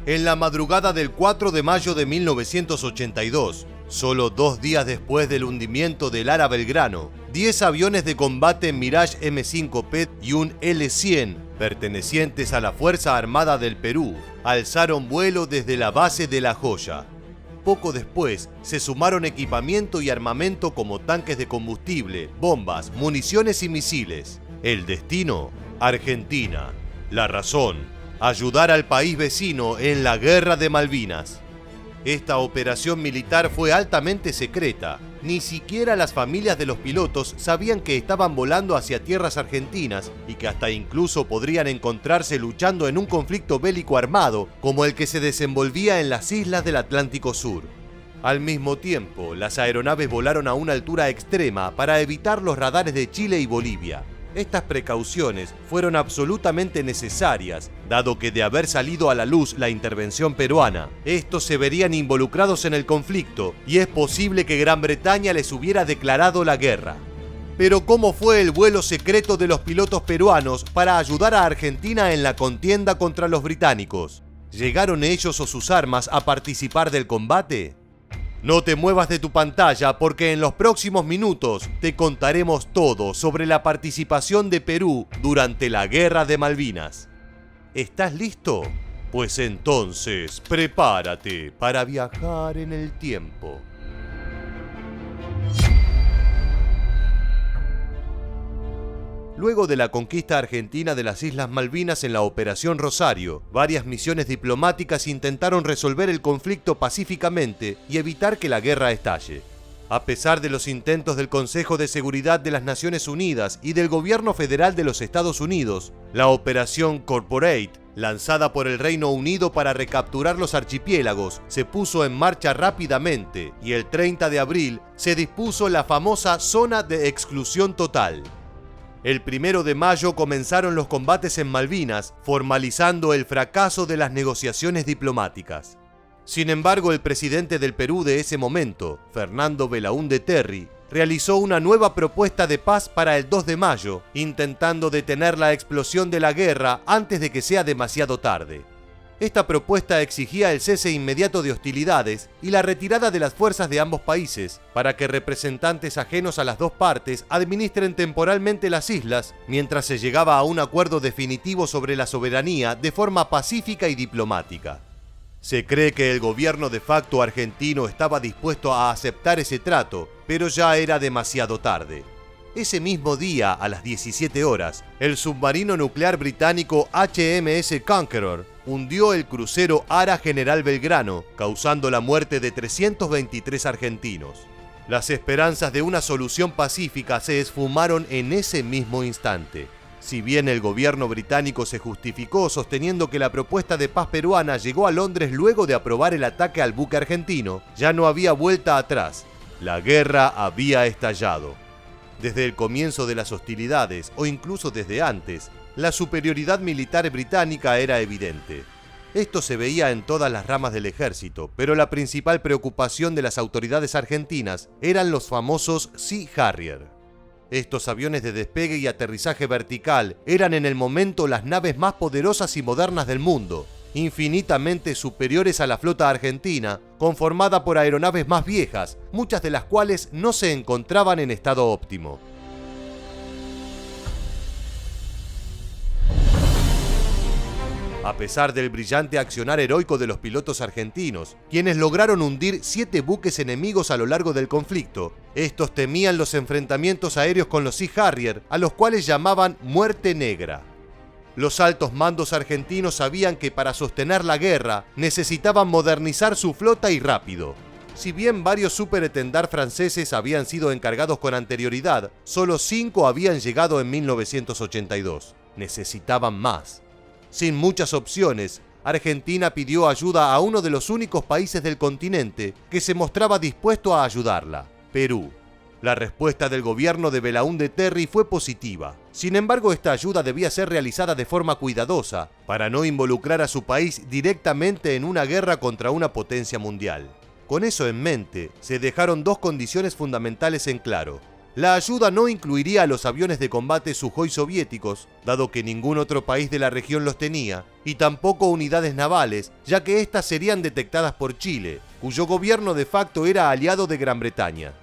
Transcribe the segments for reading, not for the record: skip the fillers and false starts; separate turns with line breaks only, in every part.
En la madrugada del 4 de mayo de 1982, solo 2 días después del hundimiento del Ara Belgrano, 10 aviones de combate Mirage M5P y un L-100, pertenecientes a la Fuerza Armada del Perú, alzaron vuelo desde la base de La Joya. Poco después, se sumaron equipamiento y armamento como tanques de combustible, bombas, municiones y misiles. El destino: Argentina. La razón: ayudar al país vecino en la Guerra de Malvinas. Esta operación militar fue altamente secreta. Ni siquiera las familias de los pilotos sabían que estaban volando hacia tierras argentinas y que hasta incluso podrían encontrarse luchando en un conflicto bélico armado como el que se desenvolvía en las islas del Atlántico Sur. Al mismo tiempo, las aeronaves volaron a una altura extrema para evitar los radares de Chile y Bolivia. Estas precauciones fueron absolutamente necesarias, dado que de haber salido a la luz la intervención peruana, estos se verían involucrados en el conflicto y es posible que Gran Bretaña les hubiera declarado la guerra. Pero ¿cómo fue el vuelo secreto de los pilotos peruanos para ayudar a Argentina en la contienda contra los británicos? ¿Llegaron ellos o sus armas a participar del combate? No te muevas de tu pantalla porque en los próximos minutos te contaremos todo sobre la participación de Perú durante la Guerra de Malvinas. ¿Estás listo? Pues entonces prepárate para viajar en el tiempo. Luego de la conquista argentina de las Islas Malvinas en la Operación Rosario, varias misiones diplomáticas intentaron resolver el conflicto pacíficamente y evitar que la guerra estalle. A pesar de los intentos del Consejo de Seguridad de las Naciones Unidas y del Gobierno Federal de los Estados Unidos, la Operación Corporate, lanzada por el Reino Unido para recapturar los archipiélagos, se puso en marcha rápidamente y el 30 de abril se dispuso la famosa Zona de Exclusión Total. El 1 de mayo comenzaron los combates en Malvinas, formalizando el fracaso de las negociaciones diplomáticas. Sin embargo, el presidente del Perú de ese momento, Fernando Belaúnde Terry, realizó una nueva propuesta de paz para el 2 de mayo, intentando detener la explosión de la guerra antes de que sea demasiado tarde. Esta propuesta exigía el cese inmediato de hostilidades y la retirada de las fuerzas de ambos países para que representantes ajenos a las dos partes administren temporalmente las islas mientras se llegaba a un acuerdo definitivo sobre la soberanía de forma pacífica y diplomática. Se cree que el gobierno de facto argentino estaba dispuesto a aceptar ese trato, pero ya era demasiado tarde. Ese mismo día, a las 17 horas, el submarino nuclear británico HMS Conqueror hundió el crucero Ara General Belgrano, causando la muerte de 323 argentinos. Las esperanzas de una solución pacífica se esfumaron en ese mismo instante. Si bien el gobierno británico se justificó sosteniendo que la propuesta de paz peruana llegó a Londres luego de aprobar el ataque al buque argentino, ya no había vuelta atrás. La guerra había estallado. Desde el comienzo de las hostilidades, o incluso desde antes, la superioridad militar británica era evidente. Esto se veía en todas las ramas del ejército, pero la principal preocupación de las autoridades argentinas eran los famosos Sea Harrier. Estos aviones de despegue y aterrizaje vertical eran en el momento las naves más poderosas y modernas del mundo, infinitamente superiores a la flota argentina, conformada por aeronaves más viejas, muchas de las cuales no se encontraban en estado óptimo. A pesar del brillante accionar heroico de los pilotos argentinos, quienes lograron hundir 7 buques enemigos a lo largo del conflicto, estos temían los enfrentamientos aéreos con los Sea Harrier, a los cuales llamaban Muerte Negra. Los altos mandos argentinos sabían que para sostener la guerra necesitaban modernizar su flota y rápido. Si bien varios superetendard franceses habían sido encargados con anterioridad, solo 5 habían llegado en 1982. Necesitaban más. Sin muchas opciones, Argentina pidió ayuda a uno de los únicos países del continente que se mostraba dispuesto a ayudarla: Perú. La respuesta del gobierno de Belaúnde Terry fue positiva. Sin embargo, esta ayuda debía ser realizada de forma cuidadosa para no involucrar a su país directamente en una guerra contra una potencia mundial. Con eso en mente, se dejaron 2 condiciones fundamentales en claro. La ayuda no incluiría a los aviones de combate Sukhoi soviéticos, dado que ningún otro país de la región los tenía, y tampoco unidades navales, ya que éstas serían detectadas por Chile, cuyo gobierno de facto era aliado de Gran Bretaña.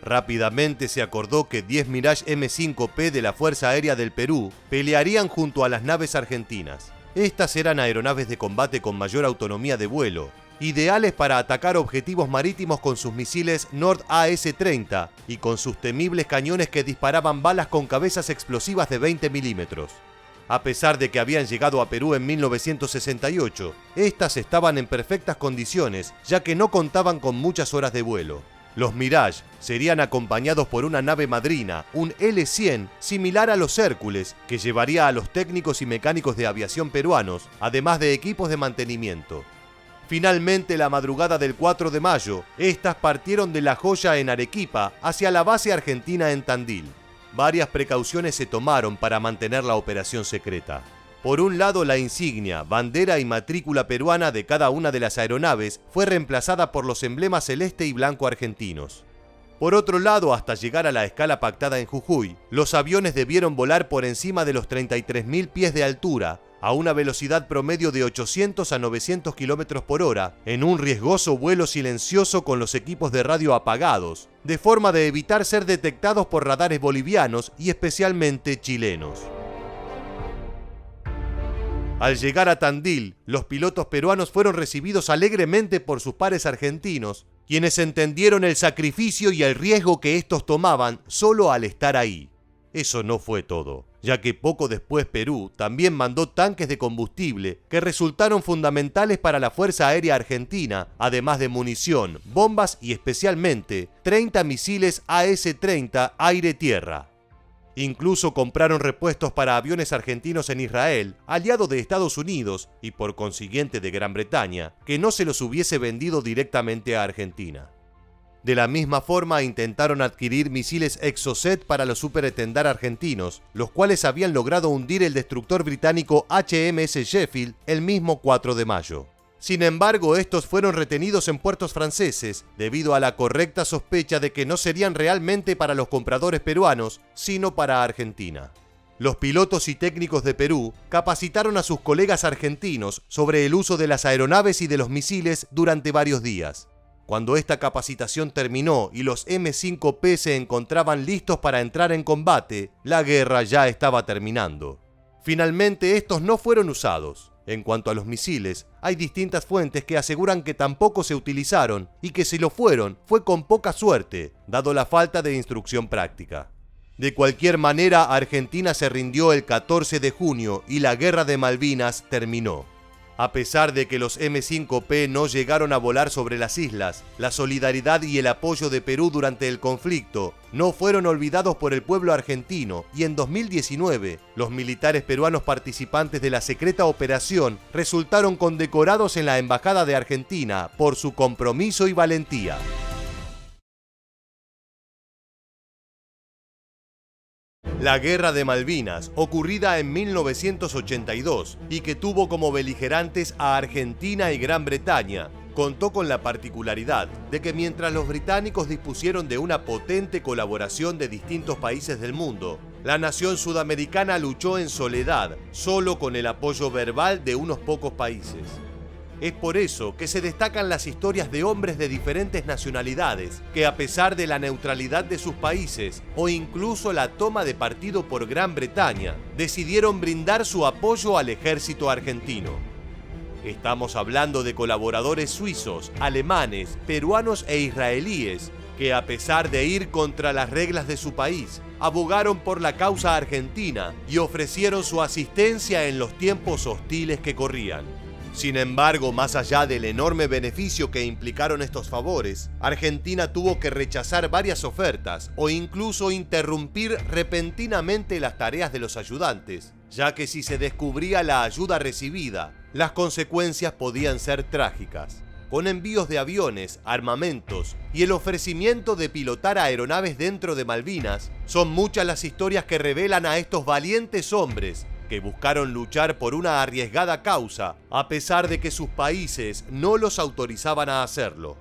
Rápidamente se acordó que 10 Mirage M5P de la Fuerza Aérea del Perú pelearían junto a las naves argentinas. Estas eran aeronaves de combate con mayor autonomía de vuelo, ideales para atacar objetivos marítimos con sus misiles Nord AS-30 y con sus temibles cañones que disparaban balas con cabezas explosivas de 20 milímetros. A pesar de que habían llegado a Perú en 1968, estas estaban en perfectas condiciones, ya que no contaban con muchas horas de vuelo. Los Mirage serían acompañados por una nave madrina, un L-100, similar a los Hércules, que llevaría a los técnicos y mecánicos de aviación peruanos, además de equipos de mantenimiento. Finalmente, la madrugada del 4 de mayo, estas partieron de La Joya en Arequipa hacia la base argentina en Tandil. Varias precauciones se tomaron para mantener la operación secreta. Por un lado, la insignia, bandera y matrícula peruana de cada una de las aeronaves fue reemplazada por los emblemas celeste y blanco argentinos. Por otro lado, hasta llegar a la escala pactada en Jujuy, los aviones debieron volar por encima de los 33.000 pies de altura, a una velocidad promedio de 800 a 900 km por hora, en un riesgoso vuelo silencioso con los equipos de radio apagados, de forma de evitar ser detectados por radares bolivianos y especialmente chilenos. Al llegar a Tandil, los pilotos peruanos fueron recibidos alegremente por sus pares argentinos, quienes entendieron el sacrificio y el riesgo que estos tomaban solo al estar ahí. Eso no fue todo, ya que poco después Perú también mandó tanques de combustible que resultaron fundamentales para la Fuerza Aérea Argentina, además de munición, bombas y especialmente 30 misiles AS-30 aire-tierra. Incluso compraron repuestos para aviones argentinos en Israel, aliado de Estados Unidos y por consiguiente de Gran Bretaña, que no se los hubiese vendido directamente a Argentina. De la misma forma intentaron adquirir misiles Exocet para los Super-Etendard argentinos, los cuales habían logrado hundir el destructor británico HMS Sheffield el mismo 4 de mayo. Sin embargo, estos fueron retenidos en puertos franceses debido a la correcta sospecha de que no serían realmente para los compradores peruanos, sino para Argentina. Los pilotos y técnicos de Perú capacitaron a sus colegas argentinos sobre el uso de las aeronaves y de los misiles durante varios días. Cuando esta capacitación terminó y los M5P se encontraban listos para entrar en combate, la guerra ya estaba terminando. Finalmente, estos no fueron usados. En cuanto a los misiles, hay distintas fuentes que aseguran que tampoco se utilizaron y que si lo fueron, fue con poca suerte, dado la falta de instrucción práctica. De cualquier manera, Argentina se rindió el 14 de junio y la Guerra de Malvinas terminó. A pesar de que los M5P no llegaron a volar sobre las islas, la solidaridad y el apoyo de Perú durante el conflicto no fueron olvidados por el pueblo argentino y en 2019 los militares peruanos participantes de la secreta operación resultaron condecorados en la Embajada de Argentina por su compromiso y valentía. La Guerra de Malvinas, ocurrida en 1982 y que tuvo como beligerantes a Argentina y Gran Bretaña, contó con la particularidad de que mientras los británicos dispusieron de una potente colaboración de distintos países del mundo, la nación sudamericana luchó en soledad, solo con el apoyo verbal de unos pocos países. Es por eso que se destacan las historias de hombres de diferentes nacionalidades que, a pesar de la neutralidad de sus países o incluso la toma de partido por Gran Bretaña, decidieron brindar su apoyo al ejército argentino. Estamos hablando de colaboradores suizos, alemanes, peruanos e israelíes que, a pesar de ir contra las reglas de su país, abogaron por la causa argentina y ofrecieron su asistencia en los tiempos hostiles que corrían. Sin embargo, más allá del enorme beneficio que implicaron estos favores, Argentina tuvo que rechazar varias ofertas o incluso interrumpir repentinamente las tareas de los ayudantes, ya que si se descubría la ayuda recibida, las consecuencias podían ser trágicas. Con envíos de aviones, armamentos y el ofrecimiento de pilotar aeronaves dentro de Malvinas, son muchas las historias que revelan a estos valientes hombres que buscaron luchar por una arriesgada causa, a pesar de que sus países no los autorizaban a hacerlo.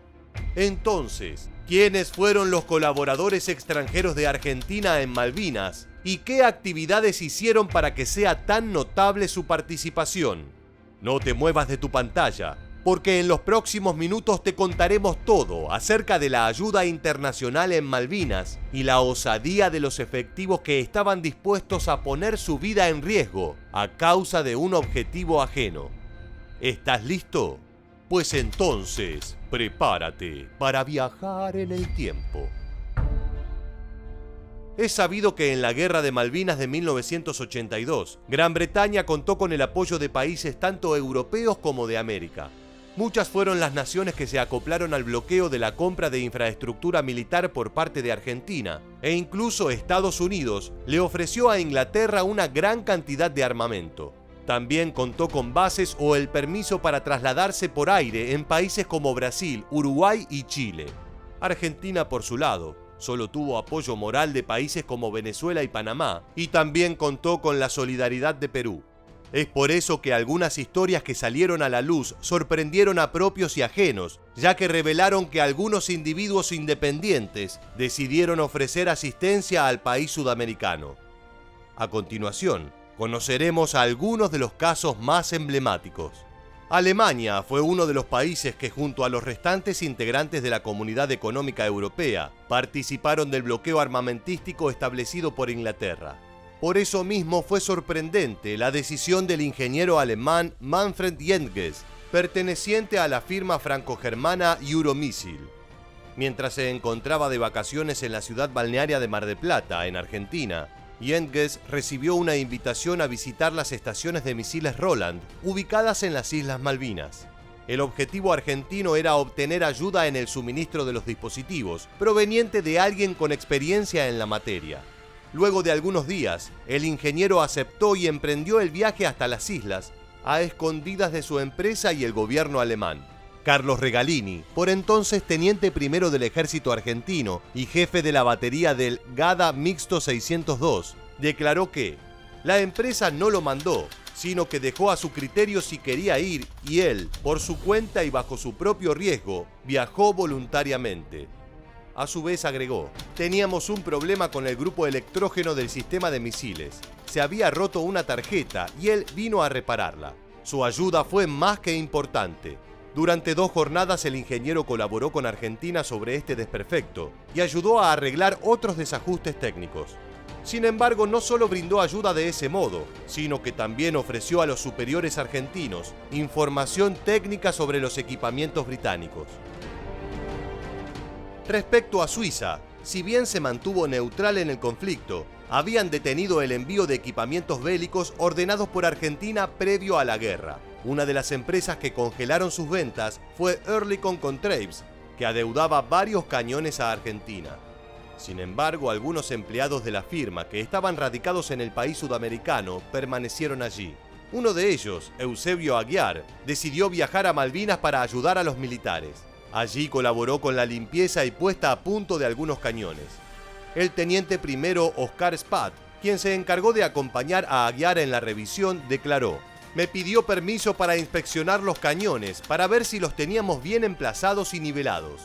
Entonces, ¿Quiénes fueron los colaboradores extranjeros de Argentina en Malvinas? ¿Y qué actividades hicieron para que sea tan notable su participación? No te muevas de tu pantalla, porque en los próximos minutos te contaremos todo acerca de la ayuda internacional en Malvinas y la osadía de los efectivos que estaban dispuestos a poner su vida en riesgo a causa de un objetivo ajeno. ¿Estás listo? Pues entonces, prepárate para viajar en el tiempo. Es sabido que en la Guerra de Malvinas de 1982, Gran Bretaña contó con el apoyo de países tanto europeos como de América. Muchas fueron las naciones que se acoplaron al bloqueo de la compra de infraestructura militar por parte de Argentina, e incluso Estados Unidos le ofreció a Inglaterra una gran cantidad de armamento. También contó con bases o el permiso para trasladarse por aire en países como Brasil, Uruguay y Chile. Argentina, por su lado, solo tuvo apoyo moral de países como Venezuela y Panamá, y también contó con la solidaridad de Perú. Es por eso que algunas historias que salieron a la luz sorprendieron a propios y ajenos, ya que revelaron que algunos individuos independientes decidieron ofrecer asistencia al país sudamericano. A continuación, conoceremos algunos de los casos más emblemáticos. Alemania fue uno de los países que, junto a los restantes integrantes de la Comunidad Económica Europea, participaron del bloqueo armamentístico establecido por Inglaterra. Por eso mismo fue sorprendente la decisión del ingeniero alemán Manfred Jentges, perteneciente a la firma franco-germana Euromissile. Mientras se encontraba de vacaciones en la ciudad balnearia de Mar del Plata, en Argentina, Jentges recibió una invitación a visitar las estaciones de misiles Roland, ubicadas en las Islas Malvinas. El objetivo argentino era obtener ayuda en el suministro de los dispositivos, proveniente de alguien con experiencia en la materia. Luego de algunos días, el ingeniero aceptó y emprendió el viaje hasta las islas, a escondidas de su empresa y el gobierno alemán. Carlos Regalini, por entonces teniente primero del ejército argentino y jefe de la batería del Gada Mixto 602, declaró que la empresa no lo mandó, sino que dejó a su criterio si quería ir y él, por su cuenta y bajo su propio riesgo, viajó voluntariamente. A su vez agregó, teníamos un problema con el grupo electrógeno del sistema de misiles. Se había roto una tarjeta y él vino a repararla. Su ayuda fue más que importante. Durante 2 jornadas el ingeniero colaboró con Argentina sobre este desperfecto y ayudó a arreglar otros desajustes técnicos. Sin embargo, no solo brindó ayuda de ese modo, sino que también ofreció a los superiores argentinos información técnica sobre los equipamientos británicos. Respecto a Suiza, si bien se mantuvo neutral en el conflicto, habían detenido el envío de equipamientos bélicos ordenados por Argentina previo a la guerra. Una de las empresas que congelaron sus ventas fue Oerlikon Contraves, que adeudaba varios cañones a Argentina. Sin embargo, algunos empleados de la firma que estaban radicados en el país sudamericano permanecieron allí. Uno de ellos, Eusebio Aguiar, decidió viajar a Malvinas para ayudar a los militares. Allí colaboró con la limpieza y puesta a punto de algunos cañones. El teniente primero Oscar Spath, quien se encargó de acompañar a Aguiar en la revisión, declaró: me pidió permiso para inspeccionar los cañones para ver si los teníamos bien emplazados y nivelados.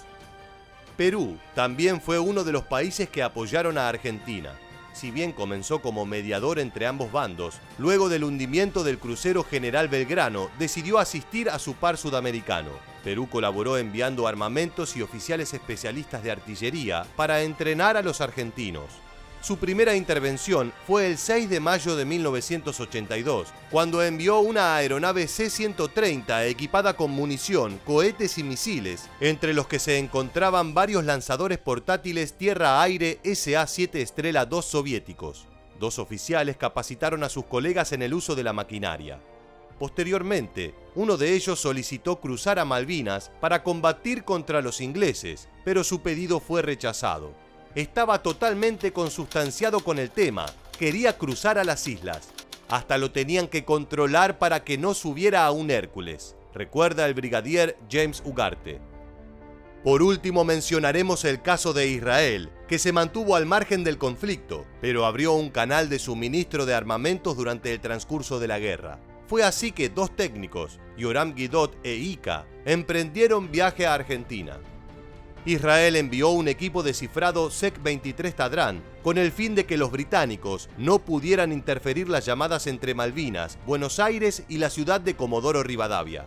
Perú también fue uno de los países que apoyaron a Argentina. Si bien comenzó como mediador entre ambos bandos, luego del hundimiento del crucero General Belgrano, decidió asistir a su par sudamericano. Perú colaboró enviando armamentos y oficiales especialistas de artillería para entrenar a los argentinos. Su primera intervención fue el 6 de mayo de 1982, cuando envió una aeronave C-130 equipada con munición, cohetes y misiles, entre los que se encontraban varios lanzadores portátiles tierra-aire SA-7 Estrela II soviéticos. 2 oficiales capacitaron a sus colegas en el uso de la maquinaria. Posteriormente, uno de ellos solicitó cruzar a Malvinas para combatir contra los ingleses, pero su pedido fue rechazado. Estaba totalmente consustanciado con el tema, quería cruzar a las islas. Hasta lo tenían que controlar para que no subiera a un Hércules, recuerda el brigadier James Ugarte. Por último mencionaremos el caso de Israel, que se mantuvo al margen del conflicto, pero abrió un canal de suministro de armamentos durante el transcurso de la guerra. Fue así que 2 técnicos, Yoram Guidot e Ika, emprendieron viaje a Argentina. Israel envió un equipo descifrado SEC-23 Tadran con el fin de que los británicos no pudieran interferir las llamadas entre Malvinas, Buenos Aires y la ciudad de Comodoro Rivadavia.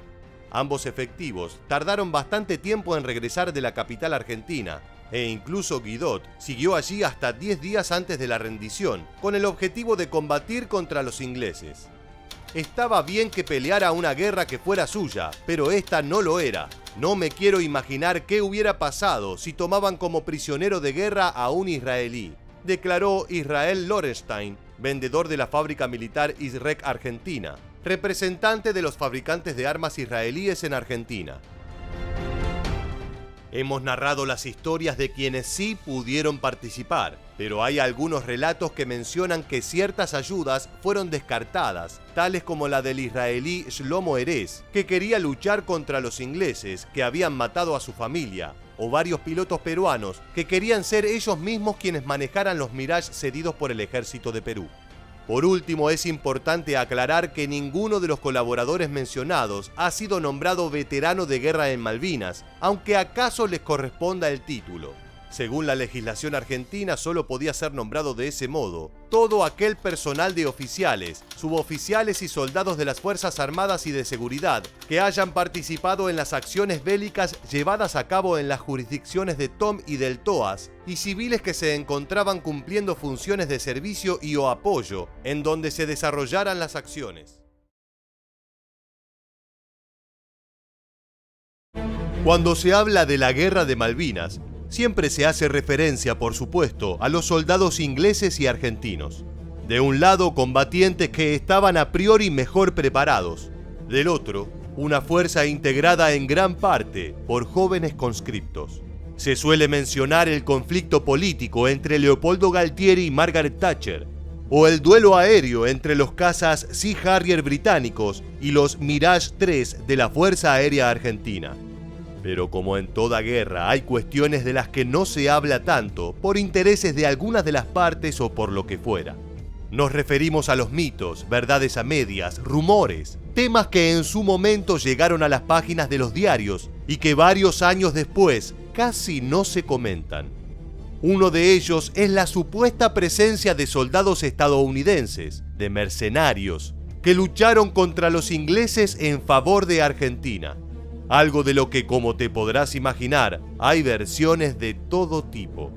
Ambos efectivos tardaron bastante tiempo en regresar de la capital argentina, e incluso Guidot siguió allí hasta 10 días antes de la rendición, con el objetivo de combatir contra los ingleses. Estaba bien que peleara una guerra que fuera suya, pero esta no lo era. No me quiero imaginar qué hubiera pasado si tomaban como prisionero de guerra a un israelí, declaró Israel Lorenstein, vendedor de la fábrica militar ISREC Argentina, representante de los fabricantes de armas israelíes en Argentina. Hemos narrado las historias de quienes sí pudieron participar, pero hay algunos relatos que mencionan que ciertas ayudas fueron descartadas, tales como la del israelí Shlomo Erez, que quería luchar contra los ingleses que habían matado a su familia, o varios pilotos peruanos que querían ser ellos mismos quienes manejaran los Mirage cedidos por el ejército de Perú. Por último, es importante aclarar que ninguno de los colaboradores mencionados ha sido nombrado veterano de guerra en Malvinas, aunque acaso les corresponda el título. Según la legislación argentina, solo podía ser nombrado de ese modo todo aquel personal de oficiales, suboficiales y soldados de las Fuerzas Armadas y de Seguridad que hayan participado en las acciones bélicas llevadas a cabo en las jurisdicciones de TOM y del TOAS, y civiles que se encontraban cumpliendo funciones de servicio y o apoyo en donde se desarrollaran las acciones. Cuando se habla de la Guerra de Malvinas, siempre se hace referencia, por supuesto, a los soldados ingleses y argentinos. De un lado, combatientes que estaban a priori mejor preparados. Del otro, una fuerza integrada en gran parte por jóvenes conscriptos. Se suele mencionar el conflicto político entre Leopoldo Galtieri y Margaret Thatcher, o el duelo aéreo entre los cazas Sea Harrier británicos y los Mirage 3 de la Fuerza Aérea Argentina. Pero como en toda guerra hay cuestiones de las que no se habla tanto por intereses de algunas de las partes o por lo que fuera. Nos referimos a los mitos, verdades a medias, rumores, temas que en su momento llegaron a las páginas de los diarios y que varios años después casi no se comentan. Uno de ellos es la supuesta presencia de soldados estadounidenses, de mercenarios, que lucharon contra los ingleses en favor de Argentina. Algo de lo que, como te podrás imaginar, hay versiones de todo tipo.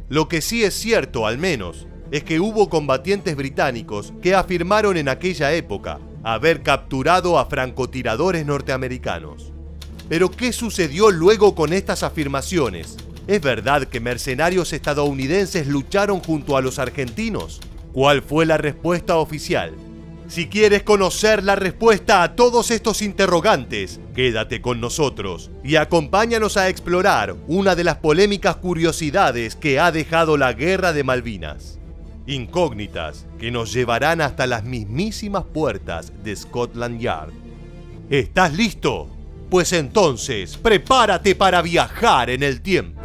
Lo que sí es cierto, al menos, es que hubo combatientes británicos que afirmaron en aquella época haber capturado a francotiradores norteamericanos. Pero ¿qué sucedió luego con estas afirmaciones? ¿Es verdad que mercenarios estadounidenses lucharon junto a los argentinos? ¿Cuál fue la respuesta oficial? Si quieres conocer la respuesta a todos estos interrogantes, quédate con nosotros y acompáñanos a explorar una de las polémicas curiosidades que ha dejado la Guerra de Malvinas. Incógnitas que nos llevarán hasta las mismísimas puertas de Scotland Yard. ¿Estás listo? Pues entonces, prepárate para viajar en el tiempo.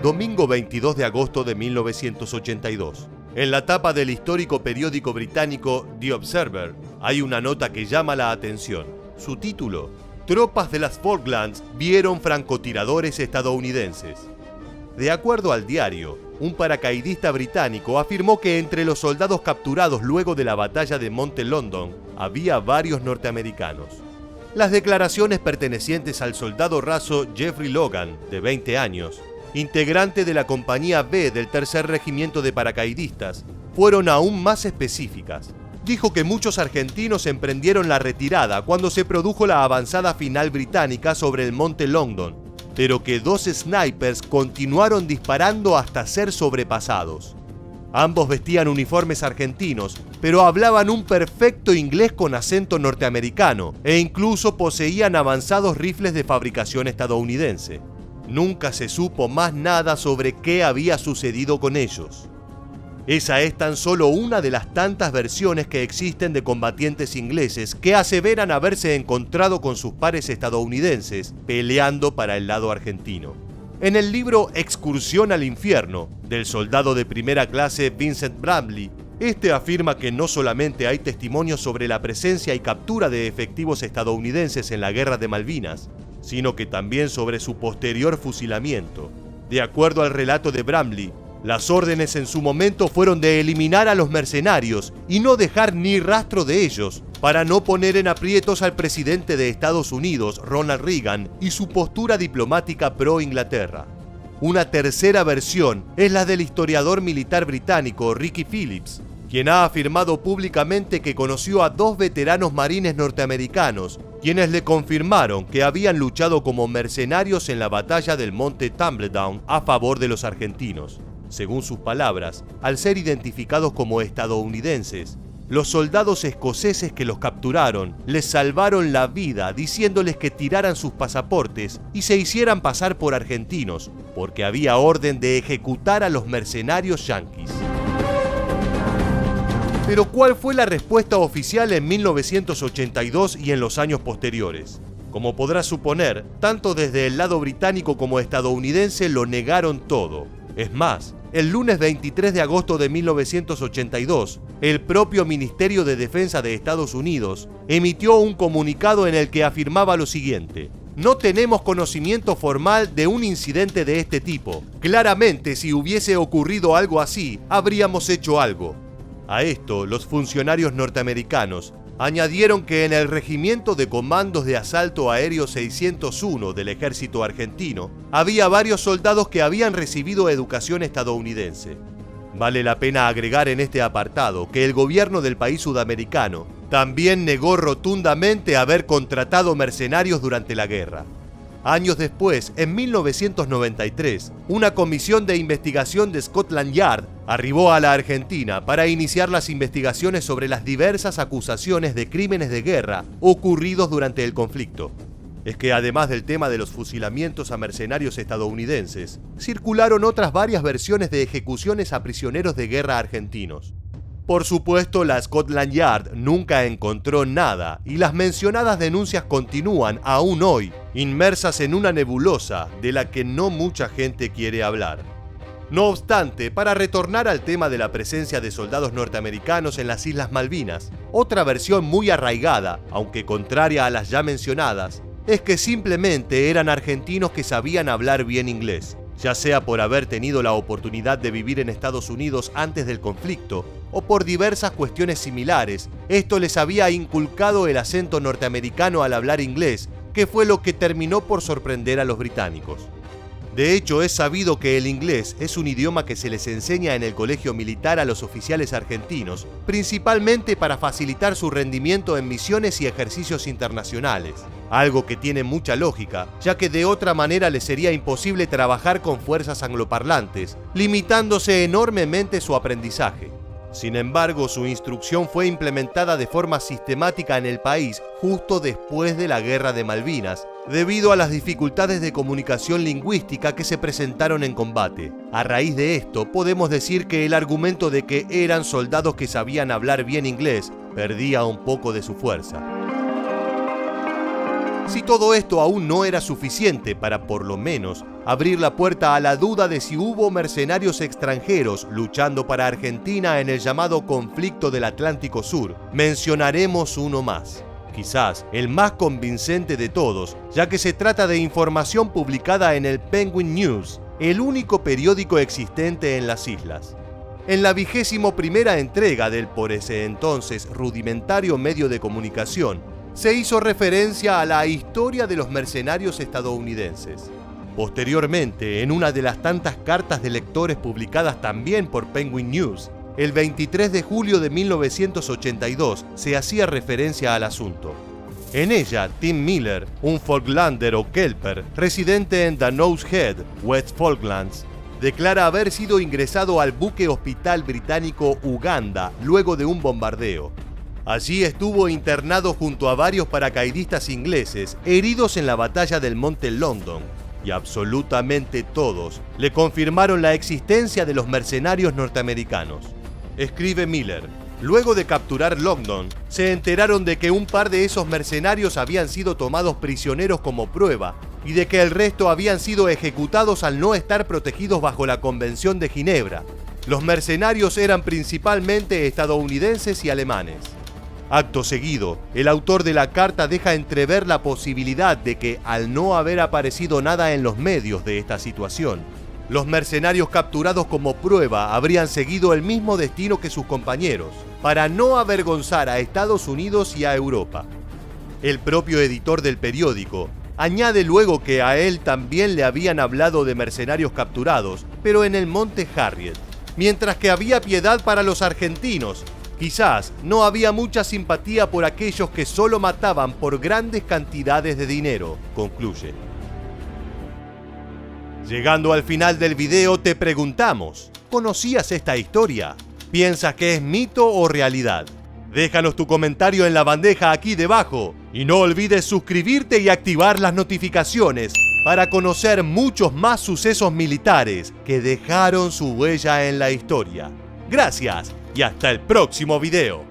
Domingo 22 de agosto de 1982. En la tapa del histórico periódico británico The Observer hay una nota que llama la atención. Su título: Tropas de las Falklands vieron francotiradores estadounidenses. De acuerdo al diario, un paracaidista británico afirmó que entre los soldados capturados luego de la batalla de Monte London había varios norteamericanos. Las declaraciones pertenecientes al soldado raso Jeffrey Logan, de 20 años, integrante de la compañía B del tercer regimiento de paracaidistas, fueron aún más específicas. Dijo que muchos argentinos emprendieron la retirada cuando se produjo la avanzada final británica sobre el Monte London, pero que 2 snipers continuaron disparando hasta ser sobrepasados. Ambos vestían uniformes argentinos, pero hablaban un perfecto inglés con acento norteamericano e incluso poseían avanzados rifles de fabricación estadounidense. Nunca se supo más nada sobre qué había sucedido con ellos. Esa es tan solo una de las tantas versiones que existen de combatientes ingleses que aseveran haberse encontrado con sus pares estadounidenses peleando para el lado argentino. En el libro Excursión al infierno, del soldado de primera clase Vincent Bramley, este afirma que no solamente hay testimonios sobre la presencia y captura de efectivos estadounidenses en la Guerra de Malvinas, sino que también sobre su posterior fusilamiento. De acuerdo al relato de Bramley, las órdenes en su momento fueron de eliminar a los mercenarios y no dejar ni rastro de ellos, para no poner en aprietos al presidente de Estados Unidos, Ronald Reagan, y su postura diplomática pro-Inglaterra. Una tercera versión es la del historiador militar británico Ricky Phillips, quien ha afirmado públicamente que conoció a 2 veteranos marines norteamericanos, quienes le confirmaron que habían luchado como mercenarios en la batalla del Monte Tumbledown a favor de los argentinos. Según sus palabras, al ser identificados como estadounidenses, los soldados escoceses que los capturaron les salvaron la vida diciéndoles que tiraran sus pasaportes y se hicieran pasar por argentinos, porque había orden de ejecutar a los mercenarios yanquis. Pero ¿cuál fue la respuesta oficial en 1982 y en los años posteriores? Como podrás suponer, tanto desde el lado británico como estadounidense lo negaron todo. Es más, el lunes 23 de agosto de 1982, el propio Ministerio de Defensa de Estados Unidos emitió un comunicado en el que afirmaba lo siguiente: no tenemos conocimiento formal de un incidente de este tipo. Claramente, si hubiese ocurrido algo así, habríamos hecho algo. A esto, los funcionarios norteamericanos añadieron que en el Regimiento de Comandos de Asalto Aéreo 601 del Ejército Argentino había varios soldados que habían recibido educación estadounidense. Vale la pena agregar en este apartado que el gobierno del país sudamericano también negó rotundamente haber contratado mercenarios durante la guerra. Años después, en 1993, una comisión de investigación de Scotland Yard arribó a la Argentina para iniciar las investigaciones sobre las diversas acusaciones de crímenes de guerra ocurridos durante el conflicto. Es que además del tema de los fusilamientos a mercenarios estadounidenses, circularon otras varias versiones de ejecuciones a prisioneros de guerra argentinos. Por supuesto, la Scotland Yard nunca encontró nada y las mencionadas denuncias continúan aún hoy, inmersas en una nebulosa de la que no mucha gente quiere hablar. No obstante, para retornar al tema de la presencia de soldados norteamericanos en las Islas Malvinas, otra versión muy arraigada, aunque contraria a las ya mencionadas, es que simplemente eran argentinos que sabían hablar bien inglés, ya sea por haber tenido la oportunidad de vivir en Estados Unidos antes del conflicto o por diversas cuestiones similares. Esto les había inculcado el acento norteamericano al hablar inglés, que fue lo que terminó por sorprender a los británicos. De hecho, es sabido que el inglés es un idioma que se les enseña en el colegio militar a los oficiales argentinos, principalmente para facilitar su rendimiento en misiones y ejercicios internacionales. Algo que tiene mucha lógica, ya que de otra manera les sería imposible trabajar con fuerzas angloparlantes, limitándose enormemente su aprendizaje. Sin embargo, su instrucción fue implementada de forma sistemática en el país justo después de la Guerra de Malvinas, debido a las dificultades de comunicación lingüística que se presentaron en combate. A raíz de esto, podemos decir que el argumento de que eran soldados que sabían hablar bien inglés perdía un poco de su fuerza. Si todo esto aún no era suficiente para, por lo menos, abrir la puerta a la duda de si hubo mercenarios extranjeros luchando para Argentina en el llamado conflicto del Atlántico Sur, mencionaremos uno más. Quizás el más convincente de todos, ya que se trata de información publicada en el Penguin News, el único periódico existente en las islas. En la 21ª entrega del por ese entonces rudimentario medio de comunicación, se hizo referencia a la historia de los mercenarios estadounidenses. Posteriormente, en una de las tantas cartas de lectores publicadas también por Penguin News, el 23 de julio de 1982 se hacía referencia al asunto. En ella, Tim Miller, un Falklander o Kelper, residente en Dano's Head, West Falklands, declara haber sido ingresado al buque hospital británico Uganda luego de un bombardeo. Allí estuvo internado junto a varios paracaidistas ingleses heridos en la batalla del Monte London, y absolutamente todos le confirmaron la existencia de los mercenarios norteamericanos. Escribe Miller: luego de capturar London, se enteraron de que un par de esos mercenarios habían sido tomados prisioneros como prueba y de que el resto habían sido ejecutados al no estar protegidos bajo la Convención de Ginebra. Los mercenarios eran principalmente estadounidenses y alemanes. Acto seguido, el autor de la carta deja entrever la posibilidad de que, al no haber aparecido nada en los medios de esta situación, los mercenarios capturados como prueba habrían seguido el mismo destino que sus compañeros, para no avergonzar a Estados Unidos y a Europa. El propio editor del periódico añade luego que a él también le habían hablado de mercenarios capturados, pero en el Monte Harriet, mientras que había piedad para los argentinos. Quizás no había mucha simpatía por aquellos que solo mataban por grandes cantidades de dinero, concluye. Llegando al final del video te preguntamos, ¿conocías esta historia? ¿Piensas que es mito o realidad? Déjanos tu comentario en la bandeja aquí debajo y no olvides suscribirte y activar las notificaciones para conocer muchos más sucesos militares que dejaron su huella en la historia. Gracias y hasta el próximo video.